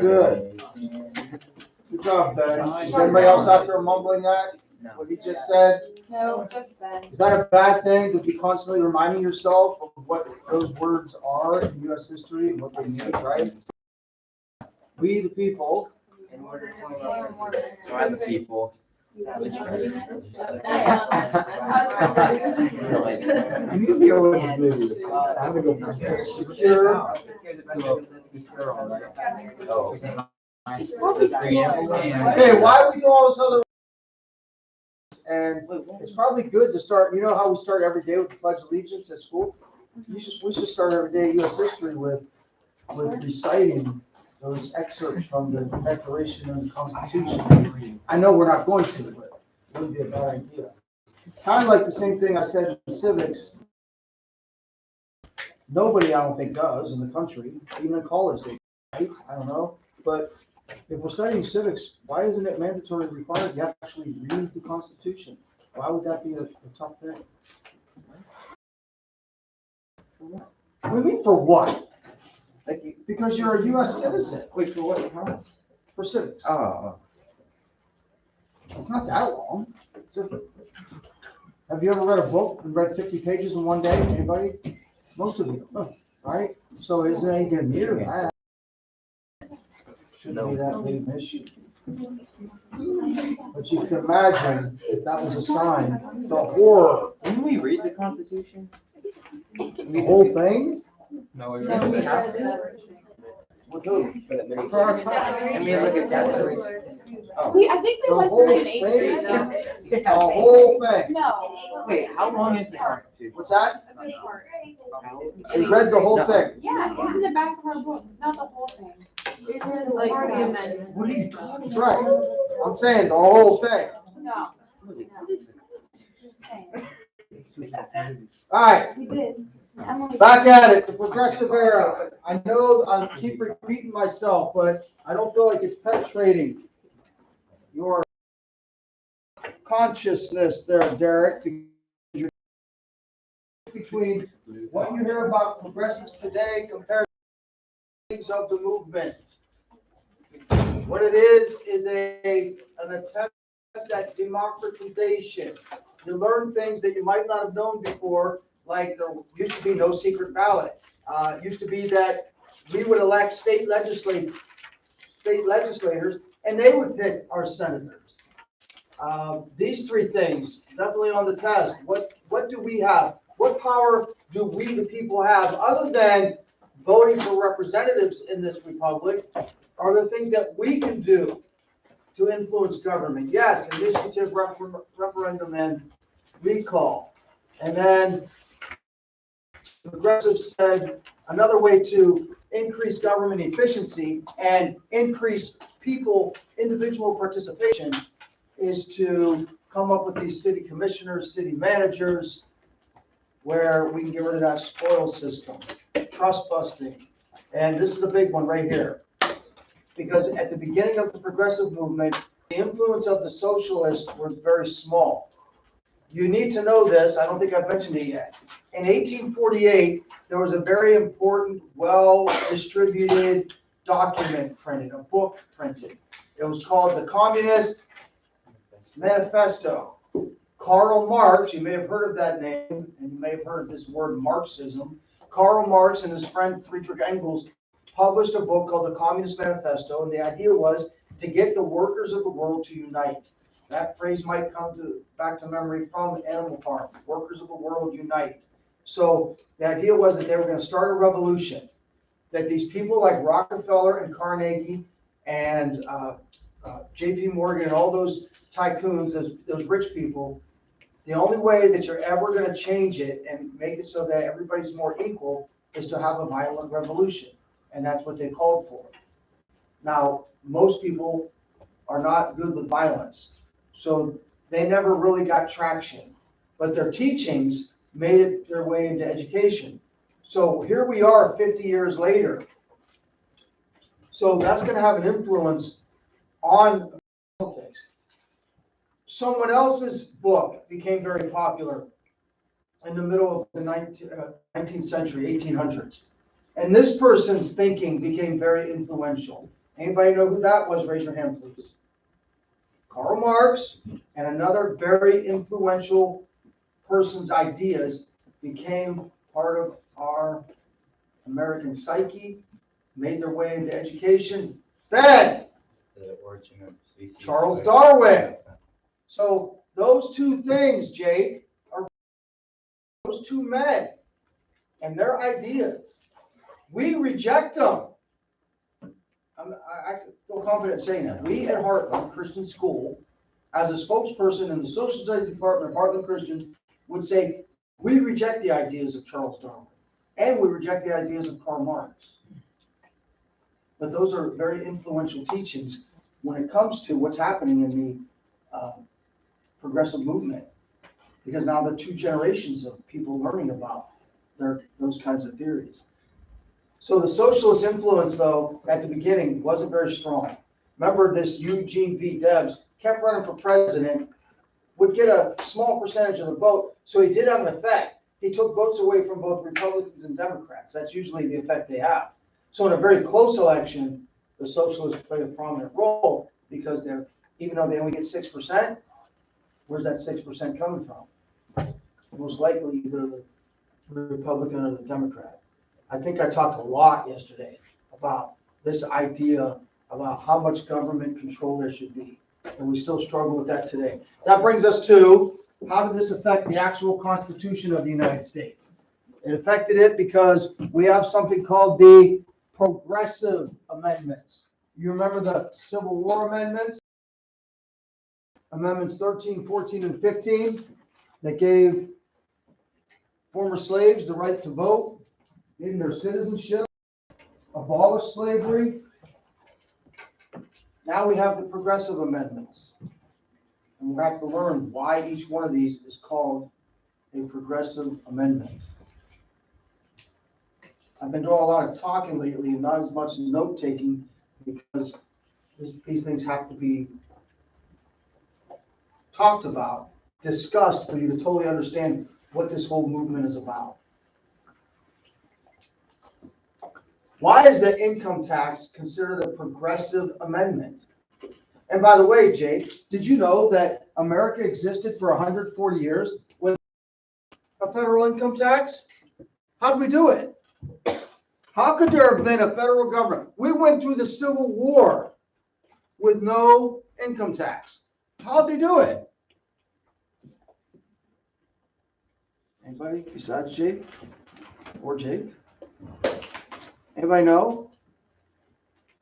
Good. Good job, Ben. Is anybody else out there mumbling that? What he just said? No, just Ben. Is that a bad thing to be constantly reminding yourself of what those words are in US history and what they mean, right? We the people. By the people. I knew you were busy. Have a good one. Secure. Okay, why do we do all this other? And it's probably good to start, you know how we start every day with the Pledge of Allegiance at school? We should start every day US history with reciting those excerpts from the Declaration and the Constitution. I know we're not going to, but it wouldn't be a bad idea. Kind of like the same thing I said in civics. Nobody, I don't think, does in the country, even in college, they right? I don't know. But if we're studying civics, why isn't it mandatory required you actually read the Constitution? Why would that be a tough thing? What do you mean for what? Because you're a U.S. citizen. Wait, for what? How? For civics. Oh. It's not that long. Have you ever read a book and read 50 pages in one day? Anybody? Most of you, right? So isn't anything near that? Shouldn't be that big an issue. But you can imagine if that was a sign, the horror. Didn't we read the Constitution? The whole thing? No, we No, we read read it. the- With who? And we look at that. Oh. I think we The went whole through it in eighth thing? grade though. The whole thing. No. Wait, how long is the Constitution? What's that? A good part. You read the whole thing. Yeah, it's in the back of our book, not the whole thing. We read like the amendment. What are you talking That's right. I'm saying the whole thing. No. All right. We did. Back at it, the progressive era. I know I keep repeating myself, but I don't feel like it's penetrating your consciousness there, Derek. Between what you hear about progressives today compared to things of the movement. What it is an attempt at democratization. You learn things that you might not have known before. Like there used to be no secret ballot. It used to be that we would elect state legislators, and they would pick our senators. These three things definitely on the test. What do we have? What power do we, the people, have other than voting for representatives in this republic? Are there things that we can do to influence government? Yes, initiative, referendum, and recall. And then the progressives said another way to increase government efficiency and increase individual participation is to come up with these city commissioners, city managers, where we can get rid of that spoil system, trust busting. And this is a big one right here. Because at the beginning of the progressive movement, the influence of the socialists was very small. You need to know this, I don't think I've mentioned it yet. In 1848, there was a very important, well-distributed document printed, a book printed. It was called the Communist Manifesto. Karl Marx, you may have heard of that name, and you may have heard of this word Marxism. Karl Marx and his friend Friedrich Engels published a book called the Communist Manifesto, and the idea was to get the workers of the world to unite. That phrase might come back to memory from Animal Farm, workers of the world unite. So the idea was that they were going to start a revolution, that these people like Rockefeller and Carnegie and J.P. Morgan and all those tycoons, those rich people, the only way that you're ever going to change it and make it so that everybody's more equal is to have a violent revolution. And that's what they called for. Now, most people are not good with violence, so they never really got traction. But their teachings made it their way into education. So here we are 50 years later. So that's going to have an influence on politics. Someone else's book became very popular in the middle of the 19th century, 1800s. And this person's thinking became very influential. Anybody know who that was? Raise your hand, please. Karl Marx and another very influential person's ideas became part of our American psyche, made their way into education. Then, The origin of species. Charles Darwin. So those two things, Jake, are those two men and their ideas. We reject them. I feel confident saying that. We at Heartland Christian School, as a spokesperson in the social studies department of Heartland Christian, would say, we reject the ideas of Charles Darwin, and we reject the ideas of Karl Marx. But those are very influential teachings when it comes to what's happening in the progressive movement. Because now there are two generations of people learning about those kinds of theories. So the socialist influence, though, at the beginning wasn't very strong. Remember, this Eugene V. Debs kept running for president, would get a small percentage of the vote, so he did have an effect. He took votes away from both Republicans and Democrats. That's usually the effect they have. So in a very close election, the socialists play a prominent role because even though they only get 6%, where's that 6% coming from? Most likely either the Republican or the Democrat. I think I talked a lot yesterday about this idea about how much government control there should be. And we still struggle with that today. That brings us to, how did this affect the actual Constitution of the United States? It affected it because we have something called the Progressive Amendments. You remember the Civil War amendments? Amendments 13, 14, and 15 that gave former slaves the right to vote, gave them their citizenship, abolished slavery. Now we have the Progressive Amendments. And we'll have to learn why each one of these is called a Progressive Amendment. I've been doing a lot of talking lately and not as much note-taking because these things have to be talked about, discussed for you to totally understand what this whole movement is about. Why is the income tax considered a progressive amendment? And by the way, Jake, did you know that America existed for 140 years with a federal income tax? How did we do it? How could there have been a federal government? We went through the Civil War with no income tax. How did they do it? Anybody besides Jake or Jake? Anybody know?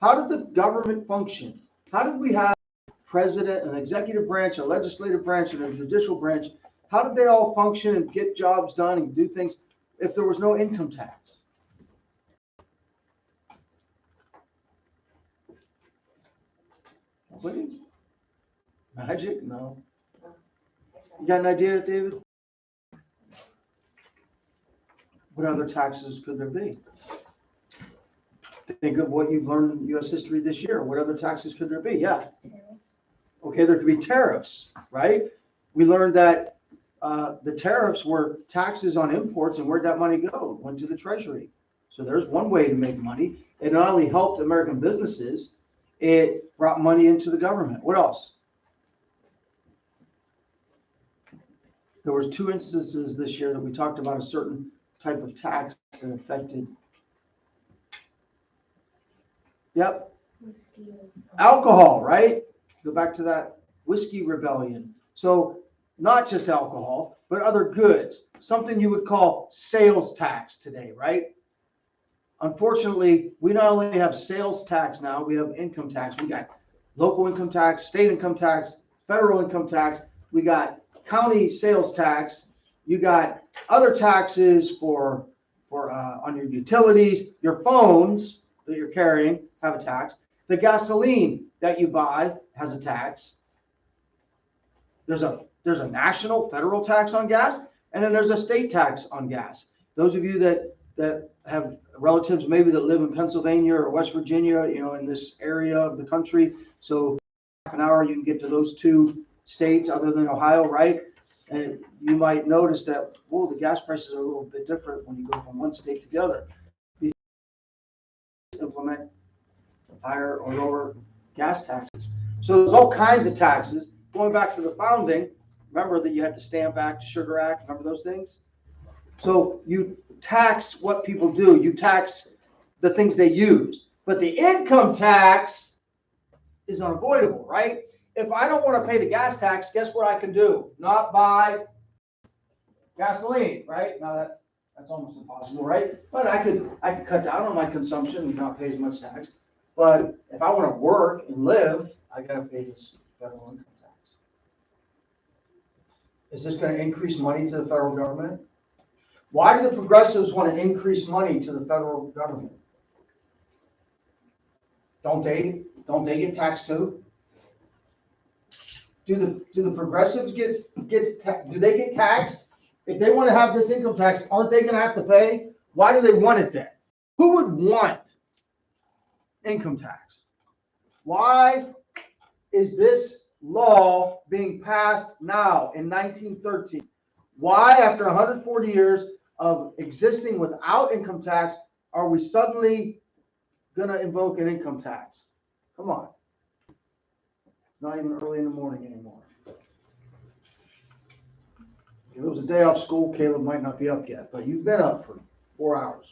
How did the government function? How did we have a president, an executive branch, a legislative branch, and a judicial branch? How did they all function and get jobs done and do things if there was no income tax? Nobody? Magic? No. You got an idea, David? What other taxes could there be? Think of what you've learned in U.S. history this year. What other taxes could there be? Yeah. Okay, there could be tariffs, right? We learned that the tariffs were taxes on imports, and where'd that money go? It went to the Treasury. So there's one way to make money. It not only helped American businesses, it brought money into the government. What else? There was 2 instances this year that we talked about a certain type of tax that affected. Yep. Alcohol, right? Go back to that whiskey rebellion. So not just alcohol, but other goods. Something you would call sales tax today, right? Unfortunately, we not only have sales tax now, we have income tax. We got local income tax, state income tax, federal income tax. We got county sales tax. You got other taxes for on your utilities, your phones that you're carrying have a tax. The gasoline that you buy has a tax. There's a national federal tax on gas, and then there's a state tax on gas. Those of you that have relatives maybe that live in Pennsylvania or West Virginia, in this area of the country, so half an hour you can get to those 2 states other than Ohio, right? And you might notice that, the gas prices are a little bit different when you go from one state to the other. Implement higher or lower gas taxes. So there's all kinds of taxes. Going back to the founding, remember that you had the Stamp Act, Sugar Act, remember those things? So you tax what people do. You tax the things they use. But the income tax is unavoidable, right? If I don't want to pay the gas tax, guess what I can do? Not buy gasoline, right? Now that's almost impossible, right? But I could cut down on my consumption and not pay as much tax. But if I want to work and live, I got to pay this federal income tax. Is this going to increase money to the federal government? Why do the progressives want to increase money to the federal government? Don't they get taxed too? Do the progressives do they get taxed? If they want to have this income tax, aren't they going to have to pay? Why do they want it then? Who would want income tax? Why is this law being passed now in 1913? Why, after 140 years of existing without income tax, are we suddenly going to invoke an income tax? Come on. It's not even early in the morning anymore. If it was a day off school, Caleb might not be up yet, but you've been up for 4 hours.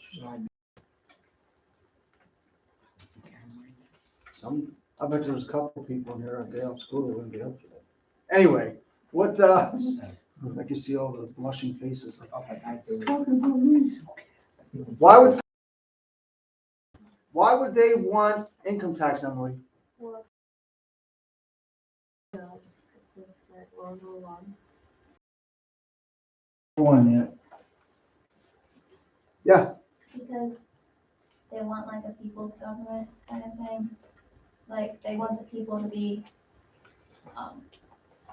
I bet there's a couple people in here on day off school that wouldn't be up yet. Anyway, I can see all the blushing faces. Why would they want income tax, Emily? One yet. Yeah. Because they want like a people's government kind of thing. Like they want the people to be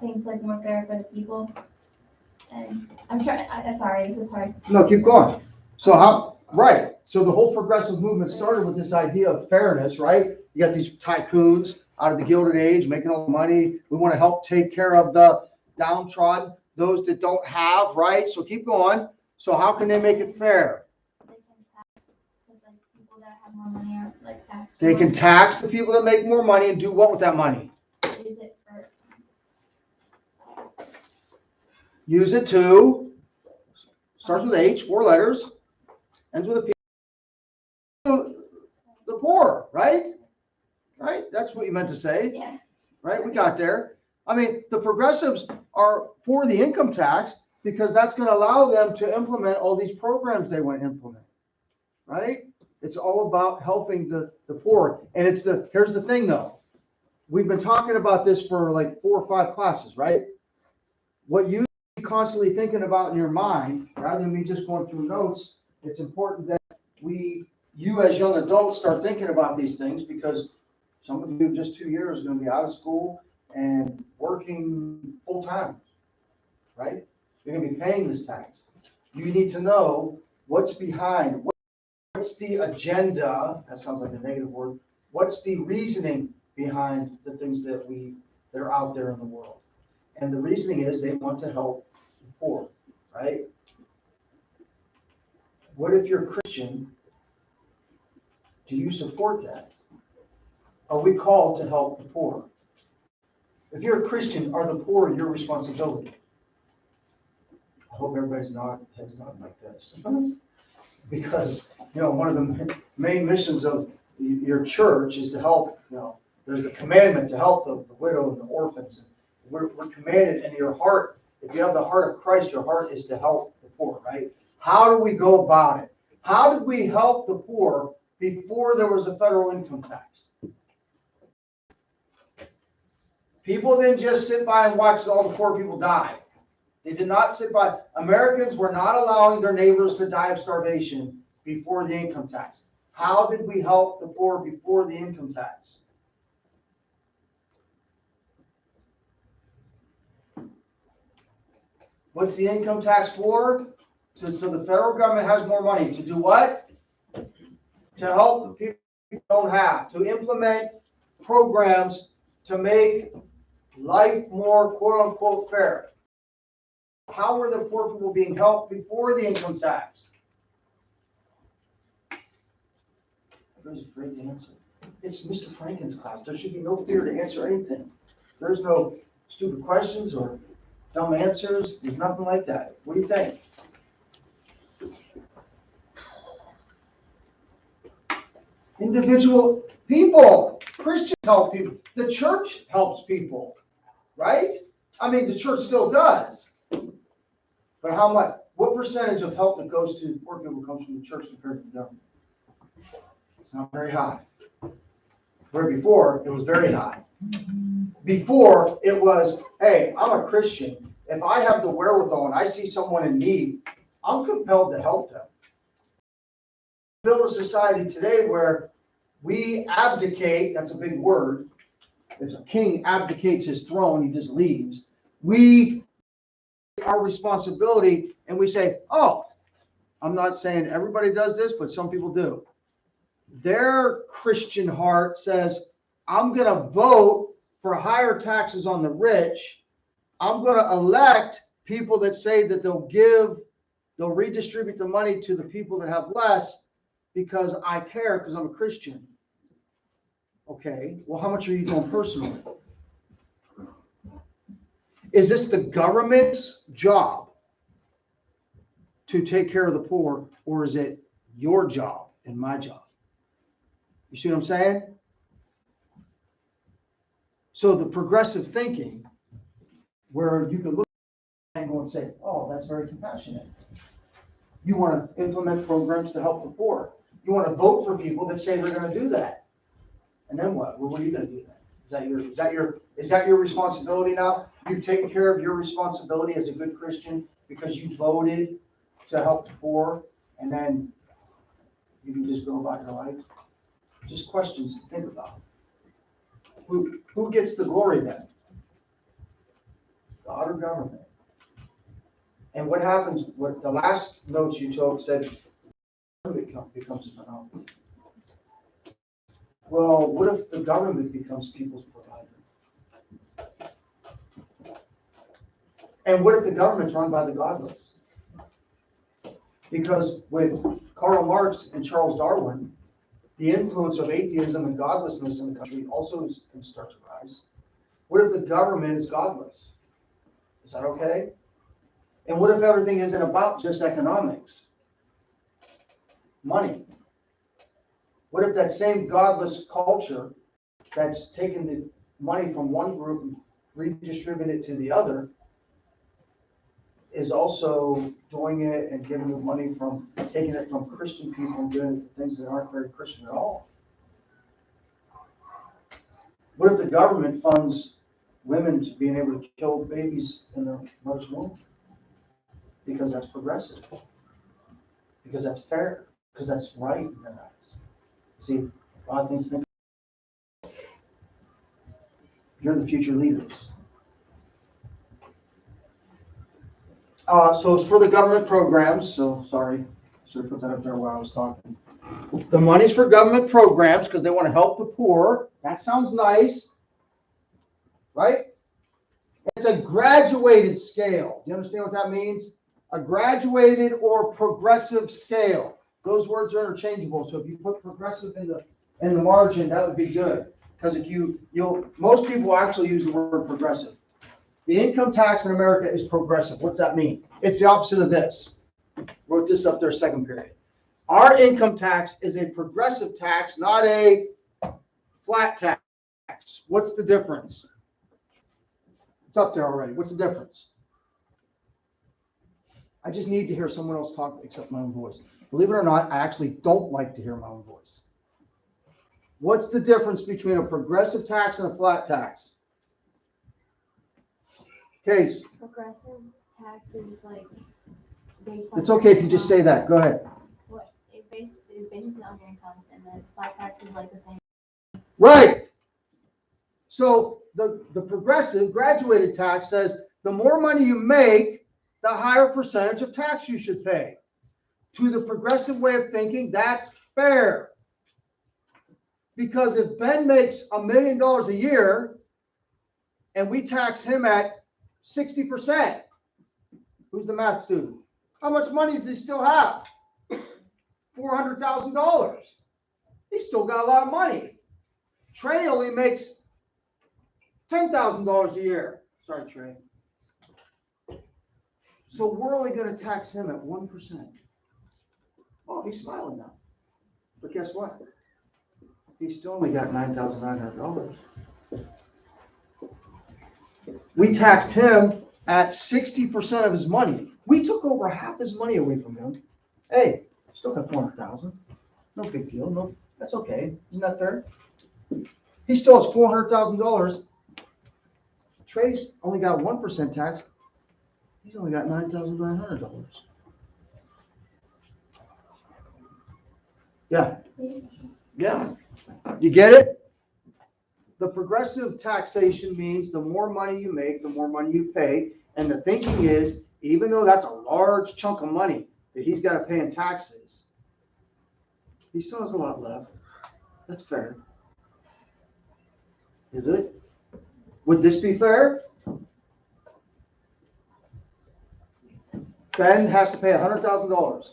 things like more fair for the people. And I'm trying. Sorry, this is hard. No, keep going. So right. So the whole progressive movement started with this idea of fairness, right? You got these tycoons out of the Gilded Age making all the money. We want to help take care of the downtrodden, those that don't have, right? So keep going. So how can they make it fair? They can tax like people that have more money are like taxed. They can tax the people that make more money and do what with that money? Use it for. Use it to, starts with H, 4 letters, ends with a P. The poor, right? Right? That's what you meant to say. Yeah. Right? We got there. I mean, the progressives are for the income tax because that's going to allow them to implement all these programs they want to implement. Right? It's all about helping the poor. And here's the thing though. We've been talking about this for like 4 or 5 classes, right? What you constantly thinking about in your mind, rather than me just going through notes, it's important that you as young adults start thinking about these things because some of you in just 2 years are going to be out of school and working full time, right? You're going to be paying this tax. You need to know what's behind, what's the agenda, that sounds like a negative word, what's the reasoning behind the things that are out there in the world. And the reasoning is they want to help the poor, right? What if you're a Christian? Do you support that? Are we called to help the poor? If you're a Christian, are the poor your responsibility? I hope everybody's head's not like this. Because, one of the main missions of your church is to help, there's the commandment to help the widow and the orphans. We're commanded in your heart, if you have the heart of Christ, your heart is to help the poor, right? How do we go about it? How did we help the poor before there was a federal income tax? People didn't just sit by and watch all the poor people die. They did not sit by. Americans were not allowing their neighbors to die of starvation before the income tax. How did we help the poor before the income tax? What's the income tax for? So the federal government has more money. To do what? To help the people who don't have. To implement programs to make life more quote-unquote fair. How were the poor people being helped before the income tax? Everybody's afraid to answer. It's Mr. Franken's class. There should be no fear to answer anything. There's no stupid questions or dumb answers. There's nothing like that. What do you think? Individual people, Christians help people. The church helps people, right? I mean, the church still does. But how much, what percentage of help that goes to poor people comes from the church compared to the government? It's not very high. Where before, it was very high. Before, it was, hey, I'm a Christian. If I have the wherewithal and I see someone in need, I'm compelled to help them. Build a society today where we abdicate, that's a big word. If a king abdicates his throne, he just leaves. We take our responsibility and we say, oh, I'm not saying everybody does this, but some people do. Their Christian heart says, I'm going to vote for higher taxes on the rich. I'm going to elect people that say that they'll redistribute the money to the people that have less because I care, because I'm a Christian. Okay, well, how much are you doing personally? Is this the government's job to take care of the poor, or is it your job and my job? You see what I'm saying? So the progressive thinking, where you can look at and go and say, oh, that's very compassionate. You want to implement programs to help the poor. You want to vote for people that say they're going to do that. And then what? Well, what are you going to do then? Is that your responsibility now? You've taken care of your responsibility as a good Christian because you voted to help the poor, and then you can just go about your life? Just questions to think about. Who gets the glory then? God or government? And what happens, what the last notes you took said, becomes a monopoly. Well, what if the government becomes people's provider? And what if the government's run by the godless? Because with Karl Marx and Charles Darwin, the influence of atheism and godlessness in the country also is going to start to rise. What if the government is godless? Is that okay? And what if everything isn't about just economics? Money. What if that same godless culture that's taken the money from one group and redistributed it to the other is also doing it and giving the money from, taking it from Christian people and doing it to things that aren't very Christian at all? What if the government funds women being able to kill babies in their mother's womb? Because that's progressive. Because that's fair. Because that's right in their eyes. See, God thinks you're the future leaders. So it's for the government programs. So sorry, should have put that up there while I was talking. The money's for government programs because they want to help the poor. That sounds nice, right? It's a graduated scale. Do you understand what that means? A graduated or progressive scale. Those words are interchangeable. So if you put progressive in the margin, that would be good. Because if most people actually use the word progressive. The income tax in America is progressive. What's that mean? It's the opposite of this. Wrote this up there second period. Our income tax is a progressive tax, not a flat tax. What's the difference? It's up there already. What's the difference? I just need to hear someone else talk except my own voice. Believe it or not, I actually don't like to hear my own voice. What's the difference between a progressive tax and a flat tax? Case. Progressive tax is like based on. It's okay if you just say that. Go ahead. What it bases it on your income, and then flat tax is like the same. Right. So the progressive graduated tax says the more money you make, the higher percentage of tax you should pay. To the progressive way of thinking, that's fair. Because if Ben makes $1 million a year and we tax him at 60%, who's the math student? How much money does he still have? $400,000. He's still got a lot of money. Trey only makes $10,000 a year. Sorry, Trey. So we're only gonna tax him at 1%. Oh, he's smiling now. But guess what? He's still only got $9,900. We taxed him at 60% of his money. We took over half his money away from him. Hey, still got 400,000. No big deal. No, that's okay. Isn't that fair? He still has $400,000. Trey's only got 1% tax. He's only got $9,900. Yeah. Yeah. You get it? The progressive taxation means the more money you make, the more money you pay. And the thinking is, even though that's a large chunk of money that he's got to pay in taxes, he still has a lot left. That's fair. Is it? Would this be fair? Ben has to pay $100,000.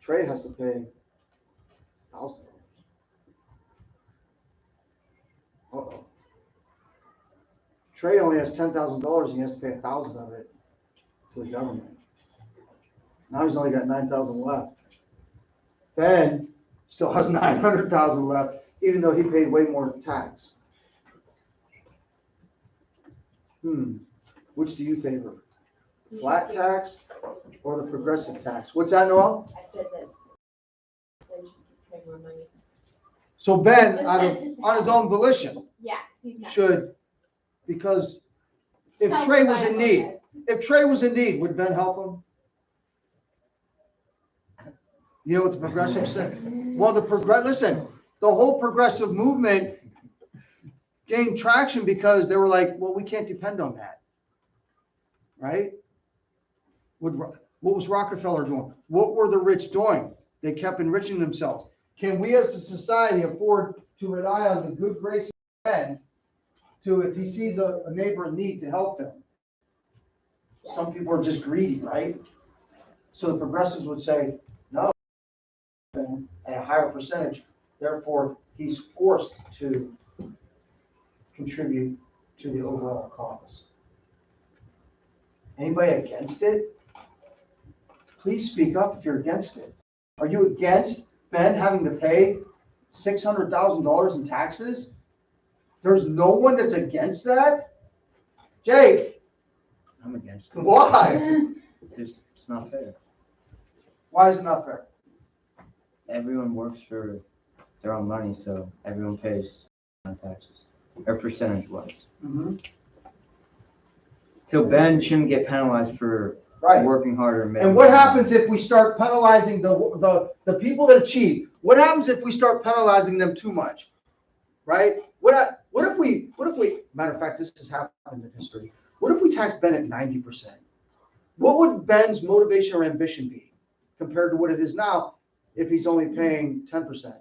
Trey has to pay $1,000. Uh-oh. Trey only has $10,000 and he has to pay 1,000 of it to the government. Now he's only got 9,000 left. Ben still has 900,000 left, even though he paid way more tax. Which do you favor? Flat tax or the progressive tax? What's that, Noel? I said that Ben should pay more money. So Ben, on his own volition, Yeah. he's not. should, because if Sounds Trey was in viable, need, guys. if Trey was in need, would Ben help him? You know what the progressive said? Well, listen, the whole progressive movement gained traction because they were like, well, we can't depend on that. Right? What was Rockefeller doing? What were the rich doing? They kept enriching themselves. Can we as a society afford to rely on the good grace of Ben to, if he sees a neighbor in need, to help him? Some people are just greedy, right? So the progressives would say, no, at a higher percentage, therefore he's forced to contribute to the overall cause. Anybody against it? Please speak up if you're against it. Are you against Ben having to pay $600,000 in taxes? There's no one that's against that? Jake, I'm against it. why? It's not fair. Why is it not fair? Everyone works for their own money, so everyone pays on taxes, or percentage-wise. So Ben shouldn't get penalized for Right. working harder. And what happens if we start penalizing the people that achieve? What happens if we start penalizing them too much? Right? What if we, matter of fact, this has happened in history. What if we tax Ben at 90%? What would Ben's motivation or ambition be compared to what it is now if he's only paying 10%?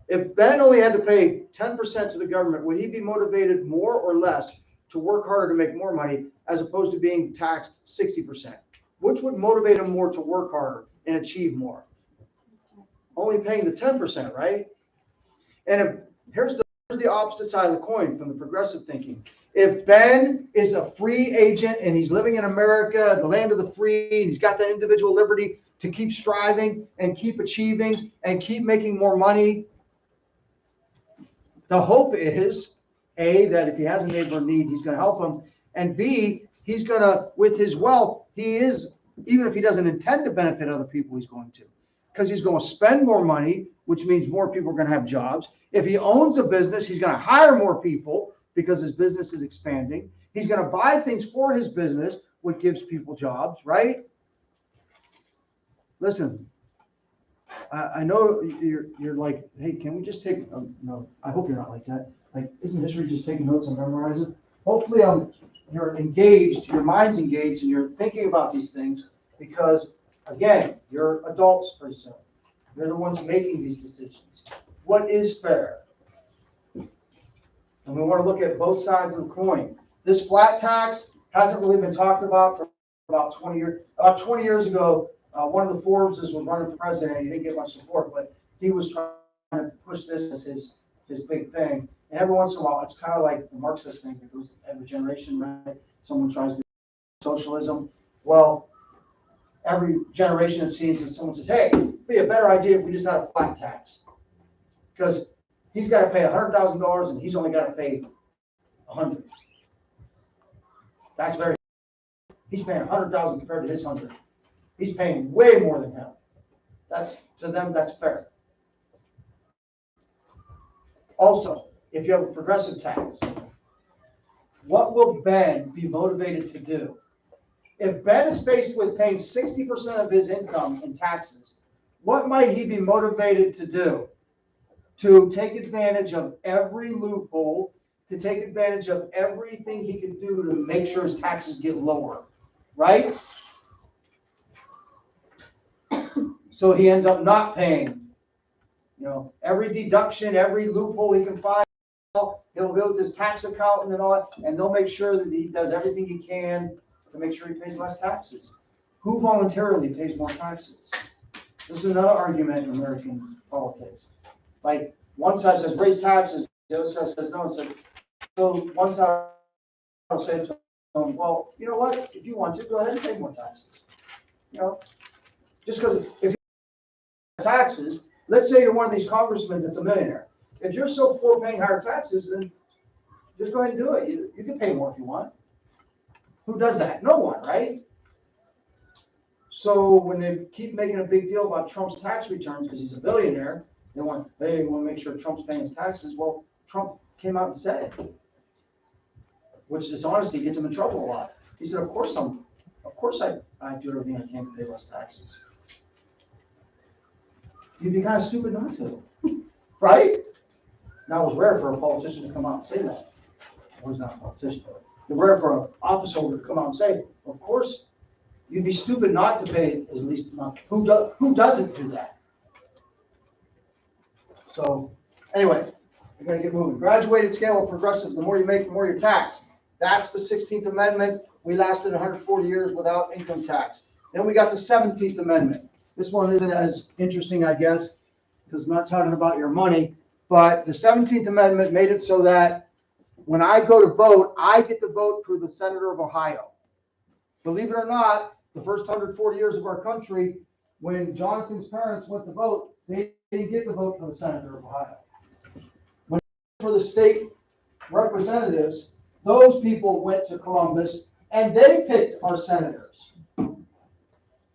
If Ben only had to pay 10% to the government, would he be motivated more or less to work harder to make more money as opposed to being taxed 60%? Which would motivate him more to work harder and achieve more? Only paying the 10%, right? And here's the opposite side of the coin from the progressive thinking. If Ben is a free agent and he's living in America, the land of the free, and he's got that individual liberty to keep striving and keep achieving and keep making more money, the hope is, A, that if he has a neighbor in need, he's going to help him. And B, he's going to, with his wealth, he is, even if he doesn't intend to benefit other people, he's going to. Because he's going to spend more money, which means more people are going to have jobs. If he owns a business, he's going to hire more people because his business is expanding. He's going to buy things for his business, which gives people jobs, right? Listen, I know you're like, hey, can we just take, no, I hope you're not like that. Like, isn't history just taking notes and memorizing? Hopefully you're engaged, your mind's engaged, and you're thinking about these things because, again, you're adults pretty soon. You're the ones making these decisions. What is fair? And we want to look at both sides of the coin. This flat tax hasn't really been talked about for about 20 years. About 20 years ago, One of the Forbeses was running for president, and he didn't get much support, but he was trying to push this as his big thing. And every once in a while, it's kind of like the Marxist thing, that goes every generation, right? Someone tries to do socialism. Well, every generation it seems that someone says, hey, it'd be a better idea if we just had a flat tax. Because he's got to pay $100,000 and he's only got to pay $100,000. That's very, he's paying $100,000 compared to his $100,000. He's paying way more than him. That's, to them, that's fair. Also, if you have a progressive tax, what will Ben be motivated to do? If Ben is faced with paying 60% of his income in taxes, what might he be motivated to do? To take advantage of every loophole, to take advantage of everything he can do to make sure his taxes get lower, right? So he ends up not paying, every deduction, every loophole he can find. He'll go with his tax accountant and all that, and they'll make sure that he does everything he can to make sure he pays less taxes. Who voluntarily pays more taxes? This is another argument in American politics. Like, one side says raise taxes, the other side says no. So one side will say to them, well, you know what? If you want to, go ahead and pay more taxes. Just because if you pay taxes, let's say you're one of these congressmen that's a millionaire. If you're so for paying higher taxes, then just go ahead and do it. You can pay more if you want. Who does that? No one, right? So when they keep making a big deal about Trump's tax returns because he's a billionaire, they want to make sure Trump's paying his taxes. Well, Trump came out and said it, which dishonesty gets him in trouble a lot. He said, of course I do everything I can to pay less taxes. You'd be kind of stupid not to, right? Now, it was rare for a politician to come out and say that. Well, he's not a politician, but it's rare for an office holder to come out and say, of course, you'd be stupid not to pay at least amount. Who doesn't do that? So, anyway, we're going to get moving. Graduated scale of progressive, the more you make, the more you're taxed. That's the 16th Amendment. We lasted 140 years without income tax. Then we got the 17th Amendment. This one isn't as interesting, I guess, because it's not talking about your money. But the 17th Amendment made it so that when I go to vote, I get to vote for the Senator of Ohio. Believe it or not, the first 140 years of our country, when Jonathan's parents went to vote, they didn't get to vote for the Senator of Ohio. When for the state representatives, those people went to Columbus and they picked our senators.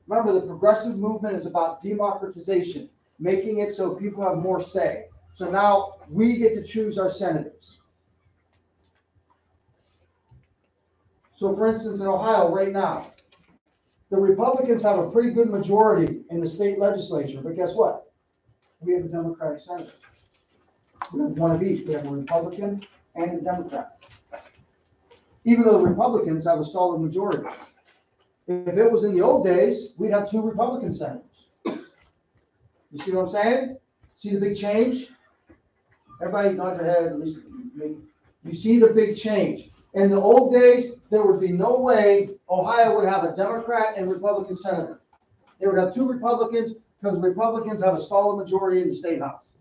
Remember, the progressive movement is about democratization, making it so people have more say. So now we get to choose our senators. So for instance, in Ohio right now, the Republicans have a pretty good majority in the state legislature, but guess what? We have a Democratic senator. We have one of each. We have a Republican and a Democrat. Even though the Republicans have a solid majority. If it was in the old days, we'd have 2 Republican senators. You see what I'm saying? See the big change? Everybody nod their head, at least you see the big change. In the old days, there would be no way Ohio would have a Democrat and Republican senator. They would have 2 Republicans because the Republicans have a solid majority in the state house.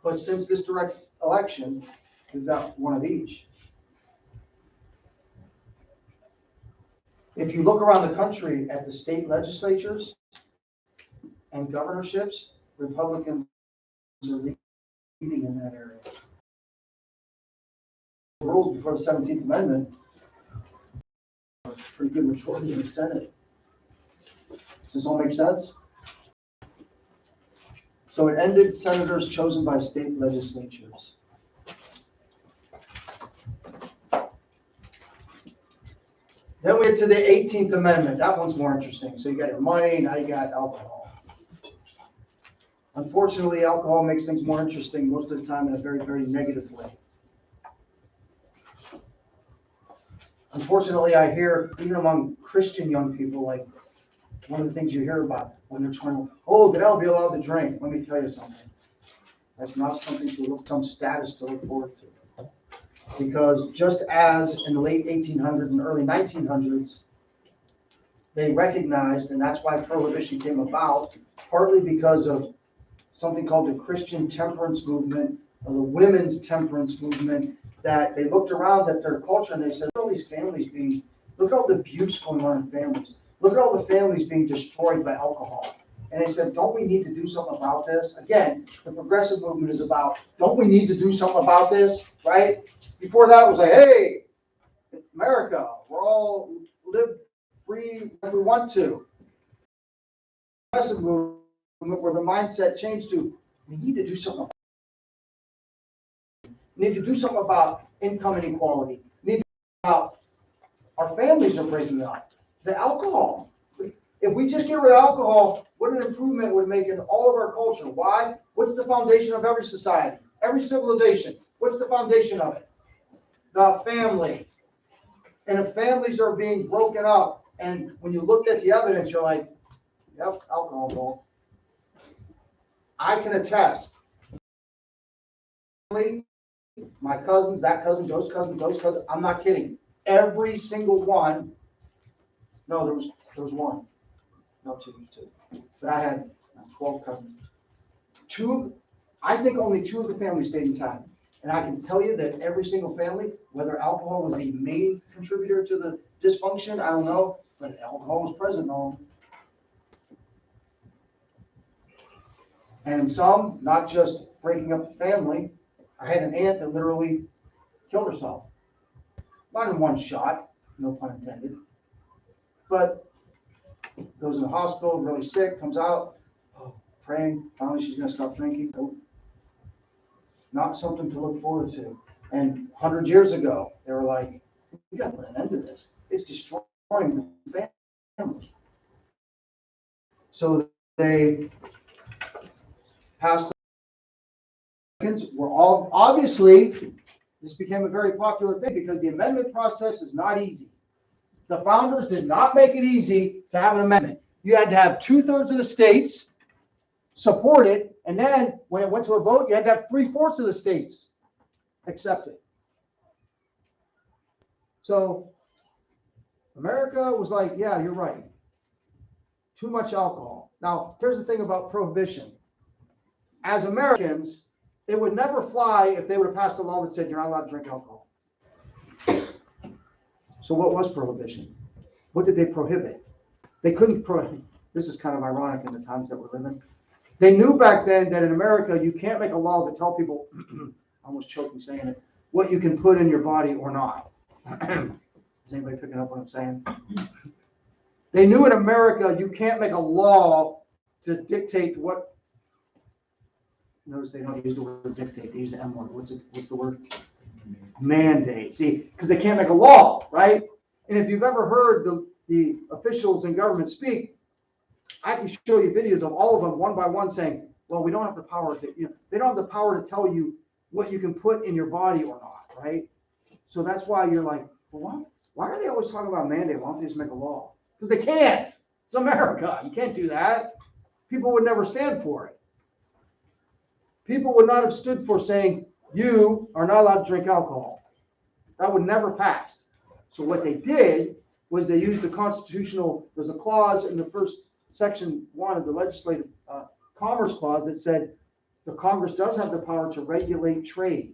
But since this direct election, we've got one of each. If you look around the country at the state legislatures and governorships, Republicans are leading in that area. The rules before the 17th Amendment, a pretty good majority in the Senate. Does this all make sense? So it ended senators chosen by state legislatures. Then we get to the 18th Amendment. That one's more interesting. So you got your money, now you got alcohol. Unfortunately, alcohol makes things more interesting most of the time in a very, very negative way. Unfortunately, I hear, even among Christian young people, like one of the things you hear about when they're trying to, oh, then I'll be allowed to drink. Let me tell you something. That's not something to look, some status to look forward to. Because just as in the late 1800s and early 1900s, they recognized, and that's why prohibition came about, partly because of something called the Christian temperance movement, or the women's temperance movement, that they looked around at their culture and they said, look at all these families being, look at all the abuse going on in families. Look at all the families being destroyed by alcohol. And they said, don't we need to do something about this? Again, the progressive movement is about, don't we need to do something about this, right? Before that, it was like, hey, America, we're all live free if we want to. Progressive movement where the mindset changed to, we need to do something. We need to do something about income inequality. We need to do something about our families are breaking up. The alcohol. If we just get rid of alcohol, what an improvement it would make in all of our culture. Why? What's the foundation of every society, every civilization? What's the foundation of it? The family. And if families are being broken up, and when you look at the evidence, you're like, yep, alcohol involved. I can attest. My cousins, that cousin, those cousins, I'm not kidding. Every single one, no, there was one. No, two. But I had 12 cousins. I think only 2 of the families stayed in town. And I can tell you that every single family, whether alcohol was the main contributor to the dysfunction, I don't know, but alcohol was present in all. And some, not just breaking up the family. I had an aunt that literally killed herself. Not in one shot, no pun intended. But goes in the hospital, really sick, comes out, praying, finally she's gonna stop drinking. Nope. Not something to look forward to. And 100 years ago, they were like, we gotta put an end to this. It's destroying the family. So they passed. Were all, obviously, this became a very popular thing because the amendment process is not easy. The founders did not make it easy to have an amendment. You had to have 2/3 of the states support it, and then when it went to a vote, you had to have 3/4 of the states accept it. So America was like, yeah, you're right. Too much alcohol. Now, here's the thing about prohibition. As Americans, it would never fly if they would have passed a law that said you're not allowed to drink alcohol. So what was prohibition? What did they prohibit? They couldn't prohibit. This is kind of ironic in the times that we're living. They knew back then that in America, you can't make a law that tell people, almost choking saying it, what you can put in your body or not. Is anybody picking up what I'm saying? They knew in America, you can't make a law to dictate what. Notice they don't use the word dictate, they use the M word. What's the word? Mandate. See, because they can't make a law, right? And if you've ever heard the officials in government speak, I can show you videos of all of them one by one saying, well, we don't have the power to, they don't have the power to tell you what you can put in your body or not, right? So that's why you're like, well, what? Why are they always talking about mandate? Why don't they just make a law? Because they can't. It's America. You can't do that. People would never stand for it. People would not have stood for saying, you are not allowed to drink alcohol. That would never pass. So what they did was they used the constitutional, there's a clause in the first section 1 of the legislative commerce clause that said the Congress does have the power to regulate trade.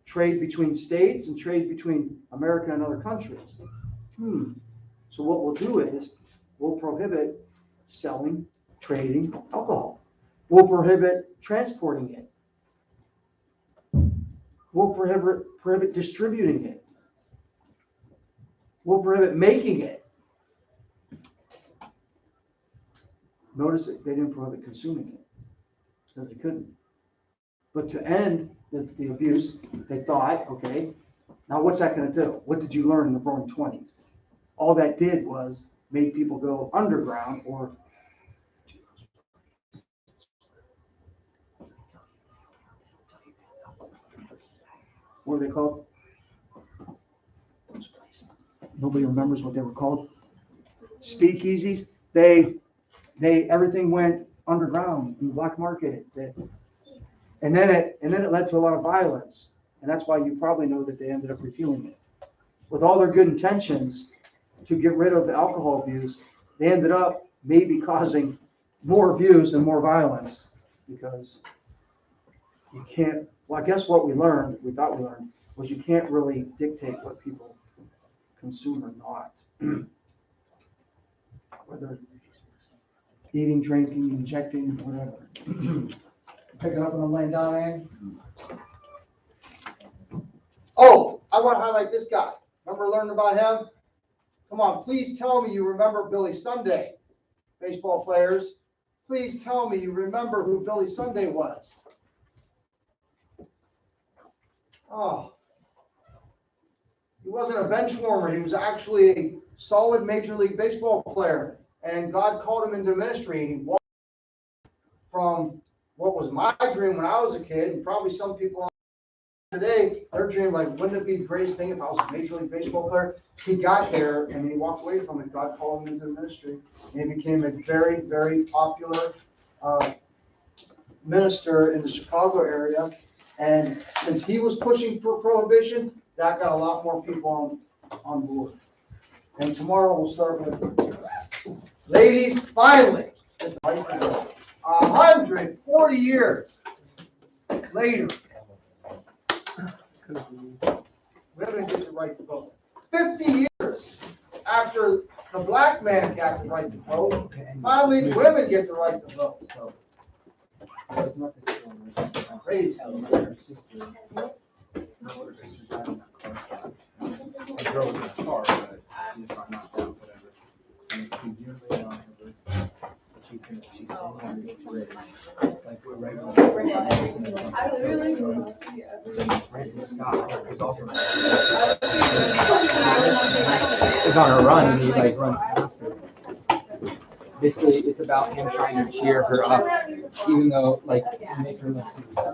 Trade between states and trade between America and other countries. So what we'll do is we'll prohibit selling, trading alcohol. We'll prohibit transporting it. We'll prohibit distributing it. We'll prohibit making it. Notice that they didn't prohibit consuming it because they couldn't. But to end the abuse, they thought, okay, now what's that going to do? What did you learn in the Roaring '20s? All that did was made people go underground or what are they called? Nobody remembers what they were called. Speakeasies. They everything went underground in the black market. And then it led to a lot of violence. And that's why you probably know that they ended up repealing it. With all their good intentions, to get rid of alcohol abuse, they ended up maybe causing more abuse and more violence because you can't, well, I guess what we thought we learned, was you can't really dictate what people consume or not. Whether eating, drinking, injecting, whatever. Pick it up and I'm laying down, Ann. Oh, I want to highlight this guy. Remember learning about him? Come on, please tell me you remember Billy Sunday. Baseball players, please tell me you remember who Billy Sunday was. Oh. He wasn't a bench warmer. He was actually a solid Major League Baseball player. And God called him into ministry. And he walked from what was my dream when I was a kid, and probably some people today, their dream, like, wouldn't it be the greatest thing if I was a Major League Baseball player? He got there and he walked away from it. God called him into ministry. And he became a very, very popular minister in the Chicago area. And since he was pushing for prohibition, that got a lot more people on board. And tomorrow we'll start with ladies, finally, 140 years later, women get the right to vote. 50 years after the black man got the right to vote, finally women get the right to vote. Crazy. I drove in a car, but she just got knocked out, whatever. And she usually on her birthday, she's sitting on this bridge, like we're right on. I really Right in the sky, there's also. He's on a run, and he's like running faster. Basically, it's about him trying to cheer her up, even though, like, make her look stupid.